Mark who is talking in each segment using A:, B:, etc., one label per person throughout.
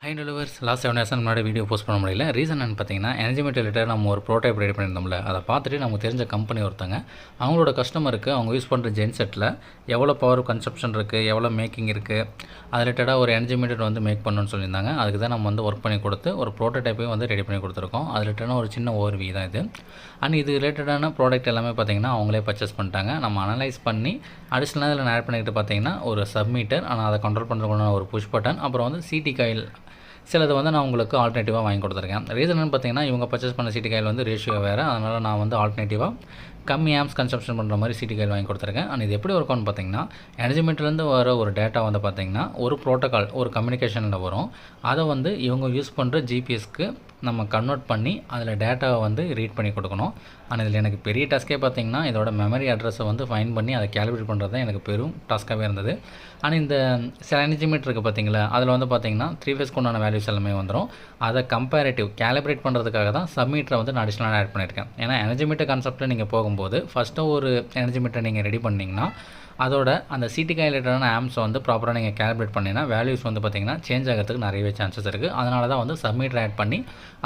A: High delivers last 7 years முன்னாடி video post பண்ண முடியல. ரீசன் என்னன்னு பார்த்தீங்கன்னா, எனர்ஜி மீட்டர் ரிலேட்டட் நம்ம ஒரு ப்ரோடைப் ரெடி பண்ணியிருந்தோம்ல, அதை பார்த்துட்டு நமக்கு தெரிஞ்ச கம்பெனி ஒருத்தங்க அவங்களோட கஸ்டமருக்கு அவங்க யூஸ் பண்ணுற ஜென்செட்டில் எவ்வளோ பவர் கன்சப்ஷன் இருக்குது, எவ்வளோ மேக்கிங் இருக்குது, அது ரிலேட்டடாக ஒரு எனர்ஜி மீட்டர் வந்து மேக் பண்ணணும்னு சொல்லியிருந்தாங்க. அதுக்கு தான் நம்ம வந்து ஒர்க் பண்ணி கொடுத்து ஒரு ப்ரோட்டோடைப்பையும் வந்து ரெடி பண்ணி கொடுத்துருக்கோம். அது ரிலேட்டடான ஒரு சின்ன ஓவர்வியூ தான் இது. அண்ட் இது ரிலேட்டடான ப்ராடக்ட் எல்லாமே பார்த்திங்கன்னா அவங்களே பர்ச்சேஸ் பண்ணிட்டாங்க. நம்ம அனலைஸ் பண்ணி அடிஷ்னலாக இதில் ஆட் பண்ணிக்கிட்டு பார்த்திங்கன்னா ஒரு சப்மீட்டர், ஆனால் அதை கண்ட்ரோல் பண்ணுறதுக்கான ஒரு புஷ் பட்டன், அப்புறம் வந்து சிடி காயில் சிலது வந்து நான் உங்களுக்கு ஆல்டர்னேட்டிவாக வாங்கி கொடுத்துருக்கேன். ரீசன் பார்த்தீங்கன்னா, இவங்க பர்ச்சேஸ் பண்ண சிடி காயில் வந்து ரேஷியோ வேறு, அதனால் நான் வந்து ஆல்டர்னேட்டிவாக கம்மி ஆம்ஸ் கன்சப்ஷன் பண்ணுற மாதிரி சிடி காயில் வாங்கி கொடுத்துருக்கேன். அண்ட் இது எப்படி ஒர்க் ஆகும்னு பார்த்தீங்கன்னா, எனர்ஜி மீட்டர்லேருந்து வர ஒரு டேட்டா வந்து பார்த்திங்கன்னா ஒரு ப்ரோட்டோகால் ஒரு கம்யூனிகேஷனில் வரும். அதை வந்து இவங்க யூஸ் பண்ணுற ஜிபிஎஸ்க்கு நம்ம கன்வெர்ட் பண்ணி அதில் டேட்டாவை வந்து ரீட் பண்ணி கொடுக்கணும். ஆனால் இதில் எனக்கு பெரிய டாஸ்க்கே பார்த்திங்கன்னா, இதோட மெமரி அட்ரஸை வந்து ஃபைண்ட் பண்ணி அதை கேல்குலேட் பண்ணுறது தான் எனக்கு பெரும் டாஸ்க்காகவே இருந்தது. ஆனால் இந்த சில எனர்ஜி மீட்டர் இருக்குது பார்த்திங்களா, அதில் வந்து பார்த்திங்கன்னா 3 ஃபேஸ்க்கு உண்டான வேல்யூஸ் எல்லாமே வந்துடும். அதை கம்பேரேட்டிவ் கேலிப்ரேட் பண்ணுறதுக்காக தான் சப்மீட்டரை வந்து நான் அடிஷ்னலாக ஆட் பண்ணியிருக்கேன். ஏன்னா எனர்ஜி மீட்டர் கான்செப்ட்டில் நீங்கள் போகும்போது ஃபஸ்ட்டு ஒரு எனர்ஜி மீட்டரை நீங்கள் ரெடி பண்ணிங்கன்னா அதோட அந்த சிடி காயிலேட்டரான ஆம்ஸை வந்து ப்ராப்பராக நீங்கள் கேல்குலேட் பண்ணிங்கன்னா வேல்யூஸ் வந்து பார்த்திங்கன்னா சேஞ்ச் ஆகிறதுக்கு நிறையவே சான்சஸ் இருக்குது. அதனால தான் வந்து சப்மீட்டர் ஆட் பண்ணி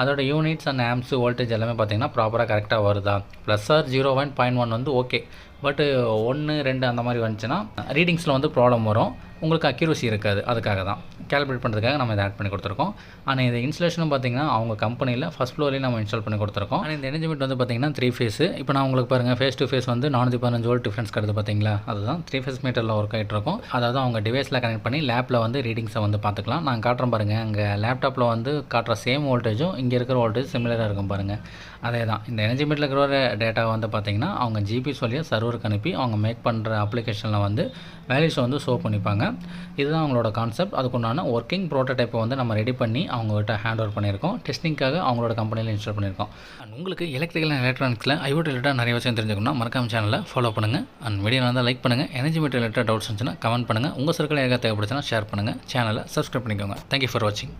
A: அதோட யூனிட்ஸ் அண்ட் ஆம்ஸ் வோல்டேஜ் எல்லாமே பார்த்திங்கன்னா ப்ராப்பராக கரெக்டாக வருதா, ப்ளஸ் ஆர் 0.1 வந்து ஓகே, பட்டு 1, 2 அந்த மாதிரி வந்துச்சுன்னா ரீடிங்ஸில் வந்து ப்ராப்ளம் வரும், உங்களுக்கு அக்யூரசி இருக்காது. அதுக்காக தான் கேல்குலேட் பண்ணுறதுக்காக நம்ம இதை ஆட் பண்ணி கொடுத்துருக்கோம். ஆனால் இந்த இன்ஸ்டலேஷனும் பார்த்திங்கன்னா அவங்க கம்பெனியில் ஃபஸ்ட் ஃப்ளோர்லேயே நம்ம இன்ஸ்டால் பண்ணி கொடுத்துருக்கோம். ஆனால் இந்த எனர்ஜி மீட்டர் வந்து பார்த்திங்கன்னா 3 ஃபேஸு. இப்போ நான் உங்களுக்கு பாருங்கள், ஃபேஸ் டு ஃபேஸ் வந்து 415 வோல்ட் டிஃப்ரென்ஸ் கிடையாது பார்த்திங்களா, அதுதான் 3 ஃபேஸ் மீட்டரில் ஒர்க் ஆகிட்டு இருக்கும். அதாவது அவங்க டிவைஸில் கனெக்ட் பண்ணி லேப்பில் வந்து ரீடிங்ஸை வந்து பார்த்துக்கலாம். நான் காட்டுறேன் பாருங்கள், அங்கே லேப்டாப்பில் வந்து காட்டுற சேம் வோல்டேஜும் இங்கே இருக்கிற வோல்டேஜ் சிமிலராக இருக்கும் பாருங்கள். அதே தான் இந்த எனர்ஜி மீட்டரில் இருக்கிற டேட்டா வந்து பார்த்திங்கன்னா அவங்க ஜிபிஎஸ் வழியாக சர்வருக்கு அனுப்பி அவங்க மேக் பண்ணுற அப்ளிகேஷனில் வந்து வேல்யூஸை வந்து ஷோ பண்ணிப்பாங்க. இதுதான் அவங்களோட கான்செப்ட். அதுக்குண்டான ஒர்க்கிங் ப்ரோட்டோடைப்பை வந்து நம்ம ரெடி பண்ணி அவங்ககிட்ட ஹேண்ட் ஓவர் பண்ணியிருக்கோம். டெஸ்டிங்காக அவங்களோட கம்பெனியில் இன்ஸ்டால் பண்ணியிருக்கோம். அண்ட் உங்களுக்கு எலக்ட்ரிக்கல் அண்ட் எலக்ட்ரானிக்ஸில் ஐஓடி ரிலேட்டட் நிறைய விஷயம் தெரிஞ்சுக்கணும்னா மறக்காம சேனலில் ஃபாலோ பண்ணுங்கள். அண்ட் வீடியோ வந்து லைக் பண்ணுங்கள். எனர்ஜி மீட்டர் ரிலேட்டட் டவுட்ஸ் இருந்துச்சுன்னா கமெண்ட் பண்ணுங்கள். உங்கள் சர்க்கிள் யாருக்காவது தேவைப்படுச்சுன்னா ஷேர் பண்ணுங்கள். சேனலை சப்ஸ்கிரைப் பண்ணிக்கோங்க. தேங்க்யூ ஃபார் வாட்சிங்.